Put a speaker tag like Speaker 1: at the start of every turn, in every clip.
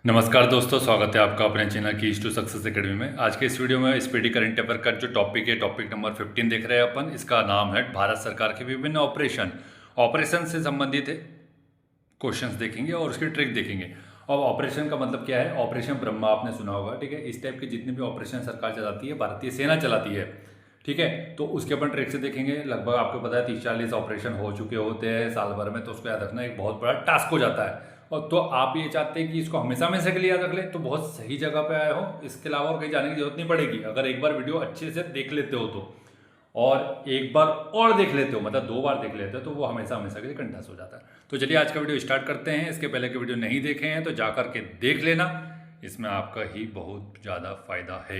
Speaker 1: नमस्कार दोस्तों, स्वागत है आपका अपने चैनल की टू सक्सेस एकेडमी में। आज के इस वीडियो में स्पीडी करंट अफेयर का जो टॉपिक है, टॉपिक नंबर 15 देख रहे हैं अपन। इसका नाम है भारत सरकार के विभिन्न ऑपरेशन से संबंधित क्वेश्चंस देखेंगे और उसकी ट्रिक देखेंगे। और ऑपरेशन का मतलब क्या है? ऑपरेशन ब्रह्मा आपने सुना होगा, ठीक है। इस टाइप के जितने भी ऑपरेशन सरकार चलाती है, भारतीय सेना चलाती है, ठीक है। तो उसके अपन ट्रिक से देखेंगे। लगभग आपको पता है 30-40 ऑपरेशन हो चुके होते हैं साल भर में, तो उसको याद रखना एक बहुत बड़ा टास्क हो जाता है। और तो आप ये चाहते हैं कि इसको हमेशा हमेशा के लिए याद रख ले, तो बहुत सही जगह पे आए हो। इसके अलावा और कहीं जाने की जरूरत नहीं पड़ेगी, अगर एक बार वीडियो अच्छे से देख लेते हो तो। और एक बार और देख लेते हो, मतलब 2 बार देख लेते हो, तो वो हमेशा हमेशा के लिए कंठस्थ हो जाता है। तो चलिए आज का वीडियो स्टार्ट करते हैं। इसके पहले के वीडियो नहीं देखे हैं तो जाकर के देख लेना, इसमें आपका ही बहुत ज़्यादा फायदा है।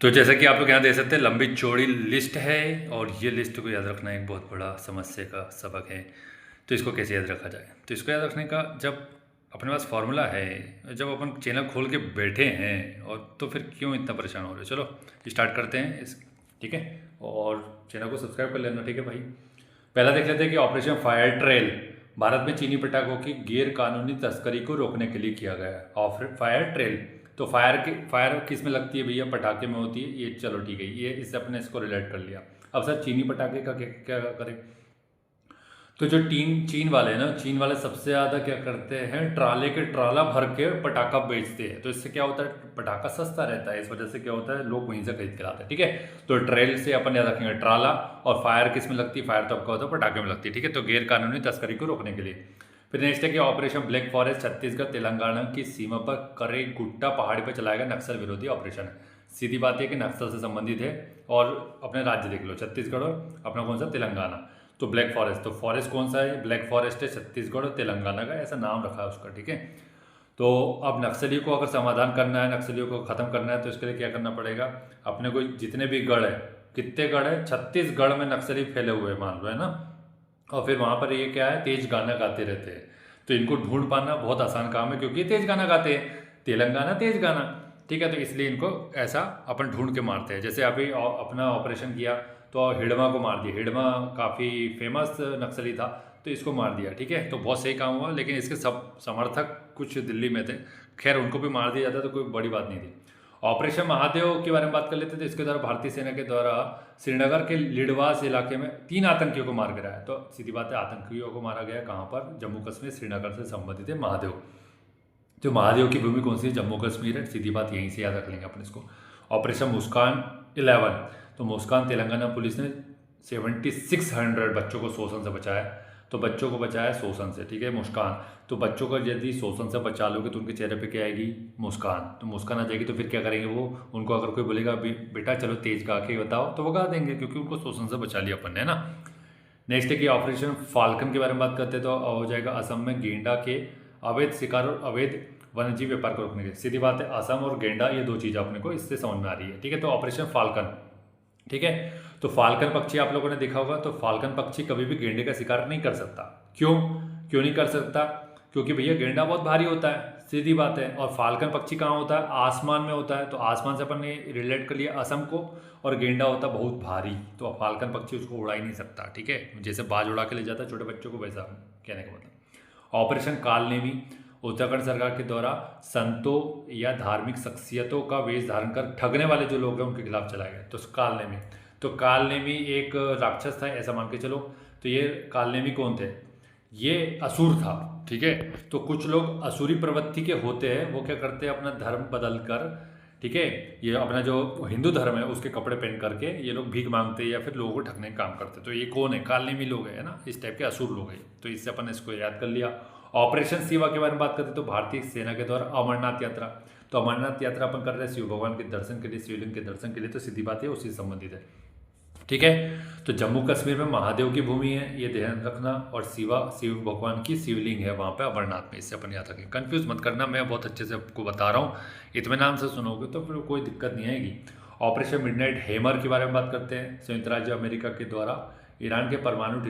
Speaker 1: तो जैसा कि आप लोग यहाँ देख सकते हैं, लंबी चौड़ी लिस्ट है और ये लिस्ट को याद रखना एक बहुत बड़ा समस्या का सबक है। तो इसको कैसे याद रखा जाए? तो इसको याद रखने का जब अपने पास फॉर्मूला है, जब अपन चैनल खोल के बैठे हैं, और तो फिर क्यों इतना परेशान हो रहे हो। चलो स्टार्ट करते हैं इस, ठीक है। और चैनल को सब्सक्राइब कर लेना, ठीक है भाई। पहला देख लेते हैं कि ऑपरेशन फायर ट्रेल भारत में चीनी पटाखों की गैर कानूनी तस्करी को रोकने के लिए किया गया है। फायर ट्रेल, तो फायर किस में लगती है भैया? पटाखे में होती है ये। चलो ठीक है, ये इससे अपने इसको रिलेट कर लिया। अब सर चीनी पटाखे का क्या क्या करें? तो जो चीन वाले हैं ना, चीन वाले सबसे ज़्यादा क्या करते हैं, ट्राले के ट्राला भर के पटाखा बेचते हैं। तो इससे क्या होता है, पटाखा सस्ता रहता है, इस वजह से क्या होता है, लोग वहीं से खरीद के लाते हैं, ठीक है। तो ट्रेल से अपन याद रखेंगे ट्राला। और फायर किस में लगती है? फायर तो आपका होता है पटाखे में लगती है, ठीक है। तो गैर कानूनी तस्करी को रोकने के लिए। फिर नेक्स्ट है कि operation black forest Chhattisgarh Telangana की सीमा पर करे गुट्टा पहाड़ी पर चलाया गया नक्सल विरोधी ऑपरेशन है। सीधी बात है कि नक्सल से संबंधित है। और अपने राज्य देख लो, छत्तीसगढ़ और अपना कौन सा, तेलंगाना। तो ब्लैक फॉरेस्ट, तो फॉरेस्ट कौन सा है? ब्लैक फॉरेस्ट है छत्तीसगढ़ और तेलंगाना का, ऐसा नाम रखा है उसका, ठीक है। तो अब नक्सलियों को अगर समाधान करना है, नक्सलियों को ख़त्म करना है, तो इसके लिए क्या करना पड़ेगा? अपने को जितने भी गढ़ है, कितने गढ़ है? 36 गढ़ में नक्सली फैले हुए हैं, मान लो, है ना। और फिर वहाँ पर ये क्या है, तेज गाना गाते रहते हैं। तो इनको ढूंढ पाना बहुत आसान काम है, क्योंकि ये तेज गाना गाते हैं, तेलंगाना तेज गाना, ठीक है। तो इसलिए इनको ऐसा अपन ढूंढ के मारते हैं। जैसे अभी अपना ऑपरेशन किया तो हिडमा को मार दिया। हिडमा काफ़ी फेमस नक्सली था, तो इसको मार दिया, ठीक है। तो बहुत सही काम हुआ, लेकिन इसके सब समर्थक कुछ दिल्ली में थे, खैर उनको भी मार दिया जाता तो कोई बड़ी बात नहीं थी। ऑपरेशन महादेव के बारे में बात कर लेते थे। इसके द्वारा भारतीय सेना के द्वारा श्रीनगर के लिडवास इलाके में 3 आतंकियों को मार गिराया। तो सीधी बात है, आतंकियों को मारा गया कहाँ पर? जम्मू कश्मीर, श्रीनगर से संबंधित है महादेव। तो महादेव की भूमि कौन सी है? जम्मू कश्मीर है, सीधी बात, यहीं से याद रख लेंगे अपन इसको। ऑपरेशन मुस्कान 11, तो मुस्कान तेलंगाना पुलिस ने 7600 बच्चों को शोषण से बचाया। तो बच्चों को बचाया शोषण से, ठीक है, मुस्कान। तो बच्चों को यदि शोषण से बचा लोगे तो उनके चेहरे पे क्या आएगी? मुस्कान। तो मुस्कान आ जाएगी, तो फिर क्या करेंगे वो? उनको अगर कोई बोलेगा बेटा चलो तेज गा के बताओ, तो वो गा देंगे, क्योंकि उनको शोषण से बचा लिया अपन ने, है ना। नेक्स्ट है कि ऑपरेशन फाल्कन के बारे में बात करते हैं। तो हो जाएगा असम में गेंडा के अवैध शिकार और अवैध वन्यजीव व्यापार को रोकने के। सीधी बात है, असम और गेंडा ये 2 चीज़ अपने को इससे समझ में आ रही है, ठीक है। तो ऑपरेशन फाल्कन, ठीक है। तो फाल्कन पक्षी आप लोगों ने देखा होगा, तो फाल्कन पक्षी कभी भी गेंडे का शिकार नहीं कर सकता। क्यों क्यों नहीं कर सकता? क्योंकि भैया गेंडा बहुत भारी होता है, सीधी बात है। और फाल्कन पक्षी कहाँ होता है? आसमान में होता है। तो आसमान से अपन ने रिलेट कर लिया असम को, और गेंडा होता है बहुत भारी, तो फाल्कन पक्षी उसको उड़ा ही नहीं सकता, ठीक है। जैसे बाज उड़ा के ले जाता है छोटे बच्चों को, वैसा कहने का मतलब। ऑपरेशन कालनेमी उत्तराखंड सरकार के द्वारा संतों या धार्मिक शख्सियतों का वेश धारण कर ठगने वाले जो लोग हैं उनके खिलाफ चलाया गया। तो कालनेमी, तो कालनेमी एक राक्षस था, ऐसा मान के चलो। तो ये कालनेमी कौन थे? ये असुर था, ठीक है। तो कुछ लोग असुरी प्रवृत्ति के होते हैं, वो क्या करते हैं, अपना धर्म बदल कर, ठीक है, ये अपना जो हिंदू धर्म है उसके कपड़े पहन करके ये लोग भीख मांगते हैं या फिर लोगों को ठगने का काम करते हैं। तो ये कौन है? कालनेमी लोग हैं, ना, इस टाइप के असुर लोग हैं। तो इससे अपन इसको याद कर लिया। ऑपरेशन शिवा के बारे में बात करते हैं। तो भारतीय सेना के द्वारा अमरनाथ यात्रा, तो अमरनाथ यात्रा अपन कर रहे हैं शिव भगवान के दर्शन के लिए, शिवलिंग के दर्शन के लिए। तो सीधी बात है उसी से संबंधित है, ठीक है। तो जम्मू कश्मीर में महादेव की भूमि है, ये ध्यान रखना। और शिव भगवान की शिवलिंग है वहाँ पे अमरनाथ में, इससे अपन याद रखें। कंफ्यूज मत करना, मैं बहुत अच्छे से आपको बता रहा हूँ, इत्मीनान से सुनोगे तो फिर कोई दिक्कत नहीं आएगी। ऑपरेशन मिडनाइट हैमर के बारे में बात करते हैं। संयुक्त राज्य अमेरिका के द्वारा ईरान के परमाणु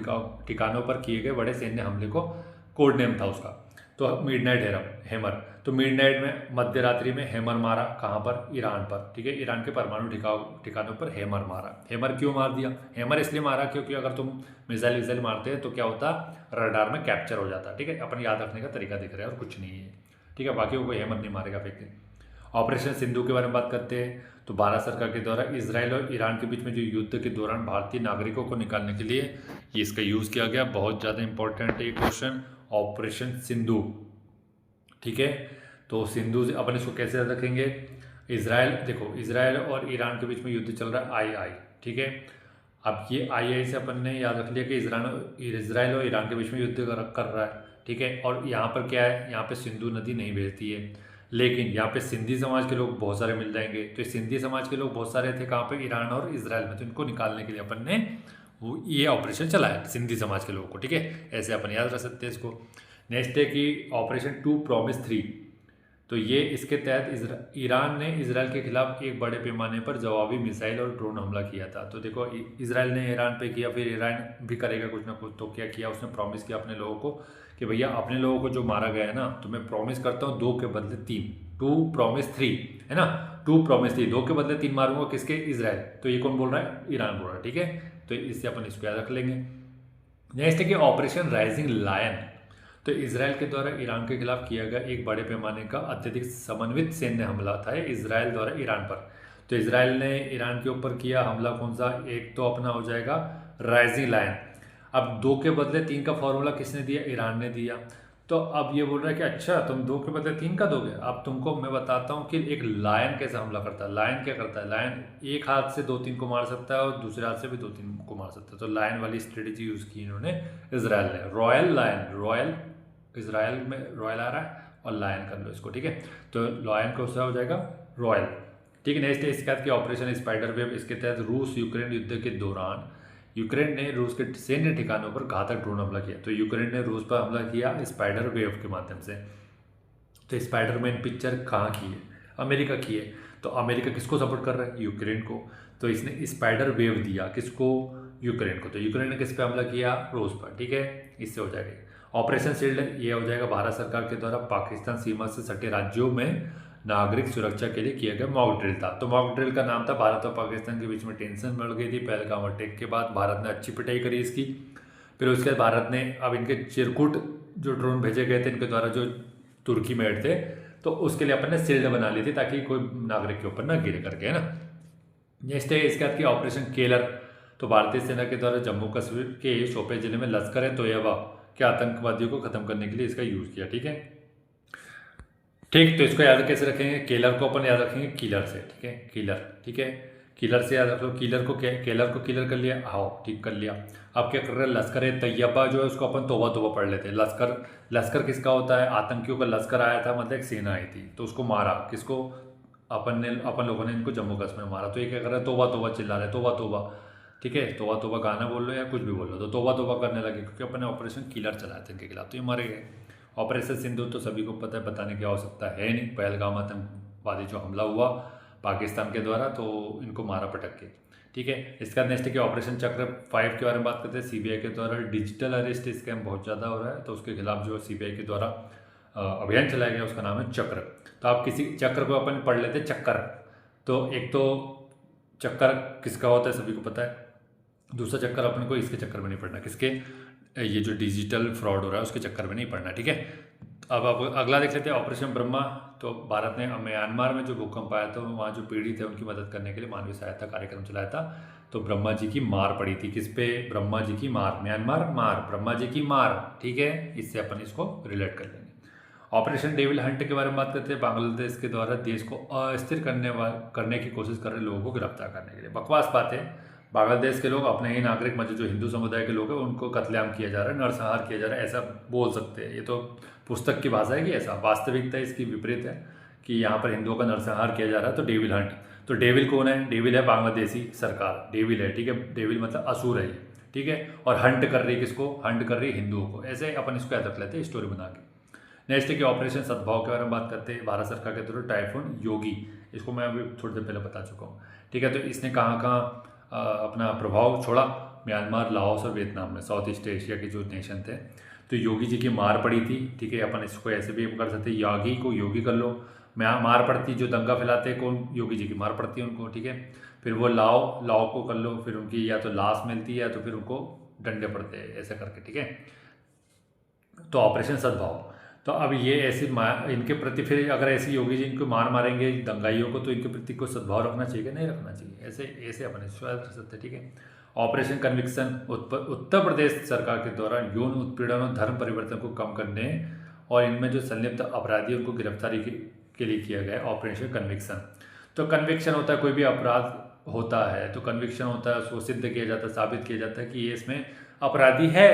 Speaker 1: ठिकानों पर किए गए बड़े सैन्य हमले को कोड नेम था उसका, तो मिडनाइट हैमर। तो मिडनाइट में मध्य रात्रि में हैमर मारा, कहाँ पर? ईरान पर, ठीक है। ईरान के परमाणु ठिकानों पर हैमर मारा। हैमर क्यों मार दिया? हैमर इसलिए मारा क्योंकि अगर तुम मिसाइल मारते हैं तो क्या होता, रडार में कैप्चर हो जाता, ठीक है। अपन याद रखने का तरीका दिख रहा है और कुछ नहीं है। ठीक है, बाकी को कोई हिम्मत नहीं मारेगा फेंक के। ऑपरेशन सिंधु के बारे में बात करते हैं तो भारत सरकार के द्वारा इजराइल और ईरान के बीच में जो युद्ध के दौरान भारतीय नागरिकों को निकालने के लिए ये इसका यूज़ किया गया। बहुत ज़्यादा इंपॉर्टेंट है ये क्वेश्चन, ऑपरेशन सिंधु। ठीक है, तो सिंधु से अपन इसको कैसे याद रखेंगे? इजराइल, देखो इजराइल और ईरान के बीच में युद्ध चल रहा है आई। ठीक है, अब ये आई से अपन ने याद रख लिया कि इजराइल और ईरान के बीच में युद्ध कर रहा है। ठीक है, और यहाँ पर क्या है, यहाँ पे सिंधु नदी नहीं बहती है, लेकिन यहाँ पे सिंधी समाज के लोग बहुत सारे मिल जाएंगे। तो सिंधी समाज के लोग बहुत सारे थे कहाँ पे, ईरान और इजराइल में। तो इनको निकालने के लिए अपन ने वो ये ऑपरेशन चलाया सिंधी समाज के लोगों को। ठीक है, ऐसे अपन याद रख सकते हैं इसको। नेक्स्ट है कि ऑपरेशन 2 प्रॉमिस 3, तो ये इसके तहत ईरान ने इजराइल के खिलाफ एक बड़े पैमाने पर जवाबी मिसाइल और ड्रोन हमला किया था। तो देखो इजराइल ने ईरान पे किया, फिर ईरान भी करेगा कुछ ना कुछ। तो क्या किया उसने, प्रॉमिस किया अपने लोगों को कि भैया अपने लोगों को जो मारा गया है ना, तो मैं प्रॉमिस करता हूँ 2 के बदले 3, 2 प्रॉमिस 3 है ना, 2 प्रॉमिस 3, 2 के बदले 3 मारूंगा। किसके? इजराइल। तो ये कौन बोल रहा है? ईरान बोल रहा है। ठीक है, तो इससे अपन इसको याद रख लेंगे। नेक्स्ट है कि ऑपरेशन राइजिंग लायन, तो इजराइल के द्वारा ईरान के खिलाफ किया गया एक बड़े पैमाने का अत्यधिक समन्वित सैन्य हमला था इजराइल द्वारा ईरान पर। तो इजराइल ने ईरान के ऊपर किया हमला, कौन सा? एक तो अपना हो जाएगा राइजिंग लायन। अब 2 के बदले 3 का फॉर्मूला किसने दिया? ईरान ने दिया। तो अब ये बोल रहा है कि अच्छा तुम 2 के बदले 3 का दोगे। अब तुमको मैं बताता हूँ कि एक लायन कैसे हमला करता है। लायन क्या करता है? लायन एक हाथ से 2-3 को मार सकता है और दूसरे हाथ से भी 2-3 को मार सकता है। तो लायन वाली स्ट्रेटेजी यूज की इन्होंने इजराइल ने। रॉयल लायन, रॉयल इजराइल में रॉयल आ रहा है और लायन कर लो इसको। ठीक है, तो लायन को हो जाएगा रॉयल। ठीक है, नेक्स्ट है इसके बाद की ऑपरेशन स्पाइडर वेव। इसके तहत रूस यूक्रेन युद्ध के दौरान यूक्रेन ने रूस के सैन्य ठिकानों पर घातक ड्रोन हमला किया। तो यूक्रेन ने रूस पर हमला किया स्पाइडर वेव के माध्यम से। तो स्पाइडरमैन पिक्चर कहाँ की है? अमेरिका की है। तो अमेरिका किसको सपोर्ट कर रहा है? यूक्रेन को। तो इसने स्पाइडर वेव दिया किसको? यूक्रेन को। तो यूक्रेन ने किस पे हमला किया? रूस पर। ठीक है, इससे हो जाएगा। ऑपरेशन शील्ड, ये हो जाएगा भारत सरकार के द्वारा पाकिस्तान सीमा से सटे राज्यों में नागरिक सुरक्षा के लिए किया गया मॉक ड्रिल था। तो मॉक ड्रिल का नाम था, भारत और पाकिस्तान के बीच में टेंशन बढ़ गई थी पहलगाम अटैक के बाद। भारत ने अच्छी पिटाई करी इसकी। फिर उसके बाद भारत ने अब इनके चिरकुट जो ड्रोन भेजे गए थे इनके द्वारा, जो तुर्की में थे, तो उसके लिए अपन ने शील्ड बना ली थी ताकि कोई नागरिक के ऊपर ना गिरे करके, है ना। नेक्स्ट है इसके बाद की ऑपरेशन केलर। तो भारतीय सेना के द्वारा जम्मू कश्मीर के शोपियां जिले में लश्कर ए तोयबा के आतंकवादियों को खत्म करने के लिए इसका यूज किया। ठीक है, ठीक, तो इसको याद कैसे रखेंगे? केलर को अपन याद रखेंगे किलर से। ठीक है, किलर। ठीक है, किलर से याद रख लो। किलर को केलर को किलर कर लिया, आओ ठीक कर लिया। अब क्या कर रहे हैं? लश्कर ए तैयबा जो है उसको अपन तोबा तोबा पढ़ लेते हैं। लश्कर किसका होता है? आतंकियों का लश्कर आया था, मतलब एक सेना आई थी, तो उसको मारा किसको? अपन लोगों ने इनको जम्मू कश्मीर में मारा। तो ये क्या कर रहे हैं? तोबा तोबा चिल्ला रहे, तोबा तोबा। ठीक है, तोबा तोबा गाना बोल लो या कुछ भी बोल लो, तो तोबा तोबा करने लगे क्योंकि अपन ने ऑपरेशन किलर चलाया था इनके खिलाफ, तो ये मरे गए। ऑपरेशन सिंधु तो सभी को पता है, बताने की आवश्यकता है नहीं। पहलगाम आतंकवादी जो हमला हुआ पाकिस्तान के द्वारा, तो इनको मारा पटक के। ठीक है, इसका नेक्स्ट है ऑपरेशन चक्र 5 के बारे में बात करते हैं। सीबीआई के द्वारा डिजिटल अरेस्ट स्कैम बहुत ज़्यादा हो रहा है, तो उसके खिलाफ जो सीबीआई के द्वारा अभियान चलाया गया उसका नाम है चक्र। तो आप किसी चक्र को अपन पढ़ लेते हैं, चक्कर। तो एक तो चक्कर किसका होता है सभी को पता है, दूसरा चक्कर अपन को इसके चक्कर में नहीं पड़ना, किसके? ये जो डिजिटल फ्रॉड हो रहा है उसके चक्कर में नहीं पड़ना। ठीक है, अब अगला देख लेते हैं ऑपरेशन ब्रह्मा। तो भारत ने म्यांमार में जो भूकंप आया था वहाँ जो पीड़ित है उनकी मदद करने के लिए मानवीय सहायता कार्यक्रम चलाया था। तो ब्रह्मा जी की मार पड़ी थी किस पे? ब्रह्मा जी की मार, म्यांमार मार, ब्रह्मा जी की मार। ठीक है, इससे अपन इसको रिलेट कर लेंगे। ऑपरेशन डेविल हंट के बारे में बात करते हैं। बांग्लादेश के द्वारा देश को अस्थिर करने की कोशिश कर रहे लोगों को गिरफ्तार करने के लिए। बकवास बात है, बांग्लादेश के लोग अपने ही नागरिक मतलब जो हिंदू समुदाय के लोग हैं उनको कत्लेआम किया जा रहा है, नरसंहार किया जा रहा है, ऐसा बोल सकते हैं। ये तो पुस्तक की भाषा है कि ऐसा, वास्तविकता इसकी विपरीत है कि यहाँ पर हिंदुओं का नरसंहार किया जा रहा है। तो डेविल हंट, तो डेविल कौन है? डेविल है बांग्लादेशी सरकार, डेविल है। ठीक है, डेविल मतलब असुर है। ठीक है, और हंट कर रही है किसको? हंट कर रही है हिंदुओं को। ऐसे अपन इसको याद रख लेते हैं स्टोरी बना के। नेक्स्ट है कि ऑपरेशन सद्भाव के बारे में बात करते हैं। भारत सरकार के द्वारा टाइफून योगी, इसको मैं अभी थोड़ी देर पहले बता चुका हूँ। ठीक है, तो इसने कहाँ कहाँ अपना प्रभाव छोड़ा? म्यांमार, लाओस और वियतनाम में, साउथ ईस्ट एशिया के जो नेशन थे। तो योगी जी की मार पड़ी थी। ठीक है, अपन इसको ऐसे भी कर सकते हैं, यागी को योगी कर लो। मार पड़ती, जो दंगा फैलाते हैं कौन? योगी जी की मार पड़ती है उनको। ठीक है, फिर वो लाओ को कर लो, फिर उनकी या तो लाश मिलती है या तो फिर उनको डंडे पड़ते हैं, ऐसा करके। ठीक है, तो ऑपरेशन सद्भाव, तो अब ये ऐसी इनके प्रति फिर अगर ऐसी योगी जी इनको मारेंगे दंगाइयों को, तो इनके प्रति कोई सद्भाव रखना चाहिए, नहीं रखना चाहिए। ऐसे ऐसे अपन विश्वास कर सकते हैं, ठीक है। ऑपरेशन कन्विक्शन उत्तर प्रदेश सरकार के द्वारा यौन उत्पीड़न और धर्म परिवर्तन को कम करने और इनमें जो संलिप्त अपराधी उनको गिरफ्तारी के लिए किया गया ऑपरेशन कन्विक्शन। तो कन्विक्शन होता है, कोई भी अपराध होता है तो कन्विक्शन होता है, उसको सिद्ध किया जाता है, साबित किया जाता है कि ये इसमें अपराधी है,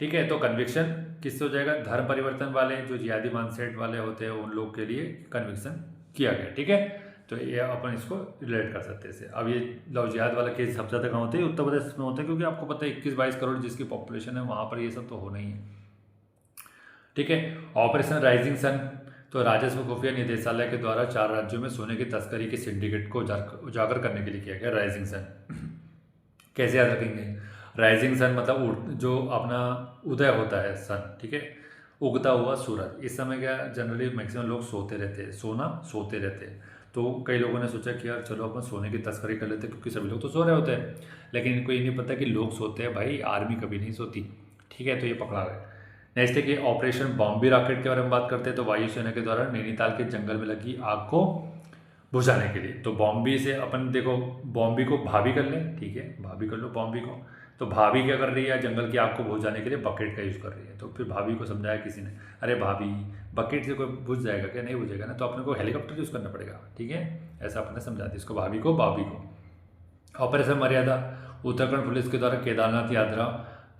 Speaker 1: ठीक है। तो कन्विक्शन किससे हो जाएगा? धर्म परिवर्तन वाले जो जिहादी माइंडसेट वाले होते हैं उन लोग के लिए कन्विक्शन किया गया, ठीक है। तो ये अपन इसको रिलेट कर सकते हैं इससे। अब ये लव जिहाद वाला केस सबसे ज़्यादा कहाँ होते हैं? उत्तर प्रदेश में होते हैं, क्योंकि आपको पता है 21-22 करोड़ जिसकी पॉपुलेशन है वहाँ पर ये सब तो होना ही है, ठीक है। ऑपरेशन राइजिंग सन, तो राजस्व खुफिया निदेशालय के द्वारा 4 राज्यों में सोने की तस्करी के सिंडिकेट को उजागर करने के लिए किया गया राइजिंग सन। कैसे याद रखेंगे? राइजिंग सन मतलब जो अपना उदय होता है सन, ठीक है, उगता हुआ सूरज। इस समय क्या जनरली मैक्सिमम लोग सोते रहते हैं, सोते रहते हैं। तो कई लोगों ने सोचा कि यार चलो अपन सोने की तस्करी कर लेते हैं, क्योंकि सभी लोग तो सो रहे होते हैं, लेकिन इनको ये नहीं पता कि लोग सोते हैं भाई, आर्मी कभी नहीं सोती, ठीक है। तो ये पकड़ा गया। नेक्स्ट है कि ऑपरेशन बॉम्बे रॉकेट के बारे में बात करते हैं। तो वायुसेना के द्वारा नैनीताल के जंगल में लगी आग को बुझाने के लिए, तो बॉम्बे से अपन देखो बॉम्बे को भाभी कर लें, ठीक है, भाभी कर लो बॉम्बे को। तो भाभी क्या कर रही है? जंगल की आग को बुझाने के लिए बकेट का यूज़ कर रही है। तो फिर भाभी को समझाया किसी ने, अरे भाभी बकेट से कोई बुझ जाएगा क्या? नहीं बुझेगा ना, तो अपने को हेलीकॉप्टर यूज़ करना पड़ेगा, ठीक है। ऐसा अपने समझा दिया इसको, भाभी को। ऑपरेशन मर्यादा, उत्तराखंड पुलिस के द्वारा केदारनाथ यात्रा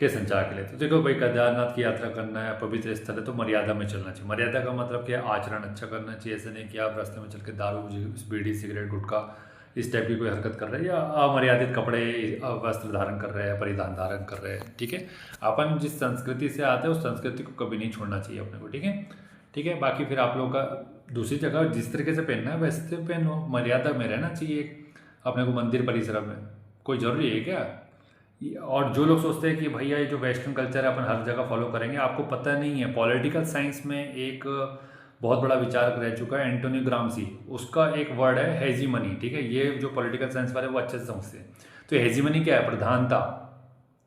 Speaker 1: के संचार के लिए। तो देखो भाई, केदारनाथ की यात्रा करना है, पवित्र स्थल है, तो मर्यादा में चलना चाहिए। मर्यादा का मतलब क्या है? आचरण अच्छा करना चाहिए। ऐसे नहीं कि आप रास्ते में चल के दारू, बीड़ी, सिगरेट, गुटखा इस टाइप की कोई हरकत कर रहे हैं, या अमर्यादित कपड़े वस्त्र धारण कर रहे हैं, परिधान धारण कर रहे हैं, ठीक है। अपन जिस संस्कृति से आते हैं उस संस्कृति को कभी नहीं छोड़ना चाहिए अपने को, ठीक है, ठीक है। बाकी फिर आप लोगों का दूसरी जगह जिस तरीके से पहनना है वैसे पहनो, मर्यादा में रहना चाहिए अपने को। मंदिर परिसर में कोई ज़रूरी है क्या? और जो लोग सोचते हैं कि भैया ये जो वेस्टर्न कल्चर है अपन हर जगह फॉलो करेंगे, आपको पता नहीं है पॉलिटिकल साइंस में एक बहुत बड़ा विचारक रह चुका है एंटोनियो ग्राम्सी, उसका एक वर्ड है हेजीमनी, ठीक है। ये जो पॉलिटिकल साइंस वाले वो अच्छे से समझते हैं। तो हेजीमनी क्या है? प्रधानता।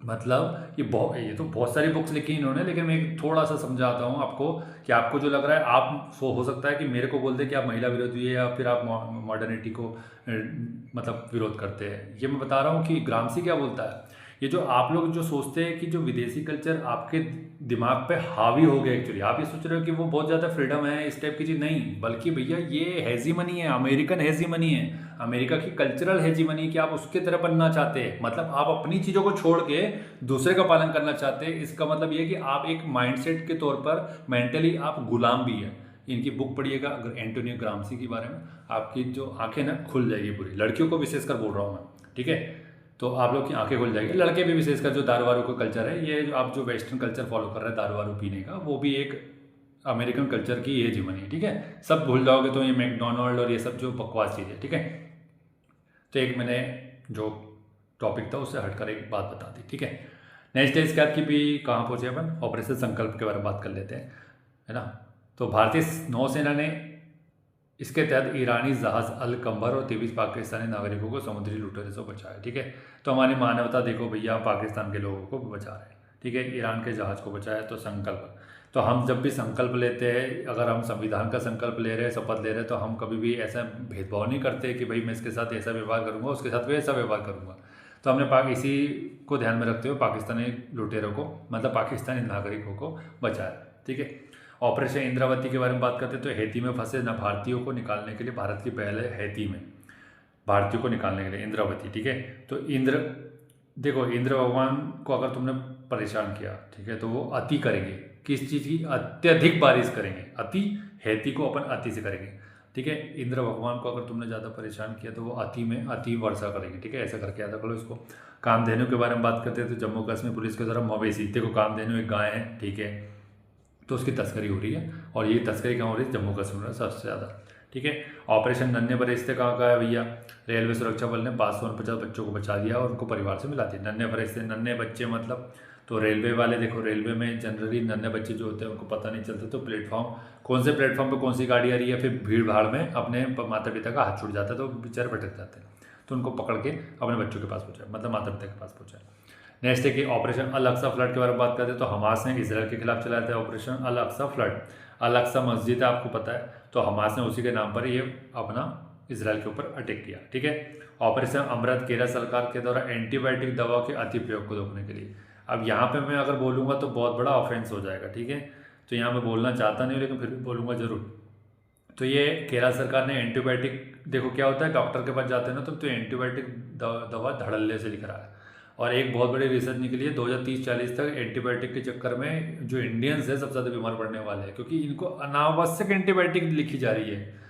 Speaker 1: मतलब ये तो बहुत सारी बुक्स लिखी इन्होंने, लेकिन मैं थोड़ा सा समझाता हूँ आपको कि आपको जो लग रहा है, आप हो सकता है कि मेरे को बोल दे कि आप महिला विरोधी है या फिर आप मॉडर्निटी को मतलब विरोध करते हैं। ये मैं बता रहा हूँ कि ग्राम्सी क्या बोलता है। ये जो आप लोग जो सोचते हैं कि जो विदेशी कल्चर आपके दिमाग पे हावी हो गया, एक्चुअली आप ये सोच रहे हो कि वो बहुत ज़्यादा फ्रीडम है, इस टाइप की चीज़ नहीं, बल्कि भैया ये हेजीमनी है, अमेरिकन हेजीमनी है, अमेरिका की कल्चरल हेजीमनी कि आप उसके तरह बनना चाहते हैं। मतलब आप अपनी चीज़ों को छोड़ के दूसरे का पालन करना चाहते हैं। इसका मतलब ये है कि आप एक माइंडसेट के तौर पर मेंटली आप गुलाम भी है। इनकी बुक पढ़िएगा अगर एंटोनियो ग्राम्सी के बारे में, आपकी जो आंखें ना खुल जाएगी पूरी। लड़कियों को विशेषकर बोल रहा हूँ मैं, ठीक है। तो आप लोग की आंखें खुल जाएगी। लड़के भी विशेषकर जो दारू वारू का कल्चर है, ये आप जो वेस्टर्न कल्चर फॉलो कर रहे हैं दारू वारू पीने का, वो भी एक अमेरिकन कल्चर की ये जीवन है, ठीक है। सब भूल जाओगे तो ये मैकडोनल्ड और ये सब जो बकवास चीज़ है, ठीक है। तो एक मैंने जो टॉपिक था उससे हटकर एक बात बता दी, ठीक है। नेक्स्ट डे इसके बाद की भी कहाँ पहुँचे अपन? ऑपरेशन संकल्प के बारे में बात कर लेते हैं, है ना। तो भारतीय नौसेना ने इसके तहत ईरानी जहाज़ अल कंबर और 23 पाकिस्तानी नागरिकों को समुद्री लुटेरे से बचाया, ठीक है। तो हमारी मानवता देखो भैया, पाकिस्तान के लोगों को बचा रहे हैं, ठीक है, ईरान के जहाज़ को बचाया। तो संकल्प, तो हम जब भी संकल्प लेते हैं, अगर हम संविधान का संकल्प ले रहे हैं, शपथ ले रहे हैं, तो हम कभी भी ऐसा भेदभाव नहीं करते कि भाई मैं इसके साथ ऐसा व्यवहार करूँगा, उसके साथ वैसा व्यवहार करूँगा। तो हमने इसी को ध्यान में रखते हुए पाकिस्तानी लुटेरों को, मतलब पाकिस्तानी नागरिकों को बचाया, ठीक है। ऑपरेशन इंद्रावती के बारे में बात करते हैं। तो हैती में फंसे न भारतीयों को निकालने के लिए भारत की पहले हैती में भारतीयों को निकालने के लिए इंद्रावती, ठीक है। तो देखो इंद्र भगवान को अगर तुमने परेशान किया, ठीक है, तो वो अति करेंगे। किस चीज़ की? अत्यधिक बारिश करेंगे। अति, हैती को अपन अति से करेंगे, ठीक है। इंद्र भगवान को अगर तुमने ज़्यादा परेशान किया तो वो अति में अति वर्षा करेंगे, ठीक है। ऐसा करके याद रख लो इसको। कामधेनु के बारे में बात करते हैं। तो जम्मू कश्मीर पुलिस के द्वारा मवेशी, देखो कामधेनु एक गाय है, ठीक है, तो उसकी तस्करी हो रही है, और ये तस्करी कहाँ हो रही है? जम्मू कश्मीर में सबसे ज़्यादा, ठीक है। ऑपरेशन नन्हे फरिश्ते कहाँ का है भैया? रेलवे सुरक्षा बल ने 549 बच्चों को बचा दिया और उनको परिवार से मिला दिया। नन्हे फरिश्ते, नन्हे बच्चे मतलब तो रेलवे वाले, देखो रेलवे में जनरली नन्हे बच्चे जो होते हैं उनको पता नहीं चलता, तो प्लेटफॉर्म, कौन से प्लेटफॉर्म पर कौन सी गाड़ी आ रही है, फिर भीड़ भाड़ में अपने माता पिता का हाथ छूट जाता है, तो बेचारे भटक जाते हैं। तो उनको पकड़ के अपने बच्चों के पास पहुँचाए, मतलब माता पिता के पास पहुँचाए। नेक्स्ट है कि ऑपरेशन अल अक्सा फ्लड के बारे में बात करते हैं तो हमास ने इसराइल के खिलाफ चलाया था ऑपरेशन अल अक्सा फ्लड। अल अक्सा मस्जिद है, आपको पता है, तो हमास ने उसी के नाम पर ये अपना इसराइल के ऊपर अटैक किया। ठीक है। ऑपरेशन अमृत केरल सरकार के द्वारा एंटीबायोटिक दवा के अति प्रयोग को रोकने के लिए। अब यहाँ पे मैं अगर बोलूँगा तो बहुत बड़ा ऑफेंस हो जाएगा। ठीक है, तो यहाँ मैं बोलना चाहता नहीं, लेकिन फिर भी बोलूँगा जरूर। तो ये केरल सरकार ने एंटीबायोटिक, देखो क्या होता है, डॉक्टर के पास जाते हैं ना तो एंटीबायोटिक दवा धड़ल्ले से लिख रहा है। और एक बहुत बड़ी रिसर्च निकली है 2030-40 तक एंटीबायोटिक के चक्कर में जो इंडियंस है सबसे ज़्यादा बीमार पड़ने वाले हैं, क्योंकि इनको अनावश्यक एंटीबायोटिक लिखी जा रही है।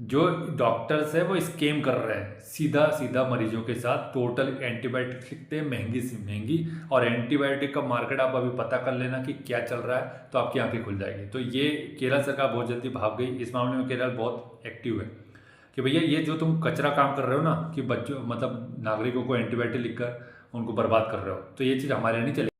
Speaker 1: जो डॉक्टर्स है वो स्कैम कर रहे हैं, सीधा सीधा मरीजों के साथ टोटल एंटीबायोटिक लिखते हैं, महंगी से महंगी। और एंटीबायोटिक का मार्केट आप अभी पता कर लेना कि क्या चल रहा है, तो आपकी आंखें खुल जाएगी। तो ये केरल सरकार बहुत जल्दी भाग गई इस मामले में। केरल बहुत एक्टिव है कि भैया ये जो तुम कचरा काम कर रहे हो ना, कि बच्चों मतलब नागरिकों को एंटीबायोटिक लिखकर उनको बर्बाद कर रहे हो, तो ये चीज़ हमारे यहाँ नहीं चलेगी।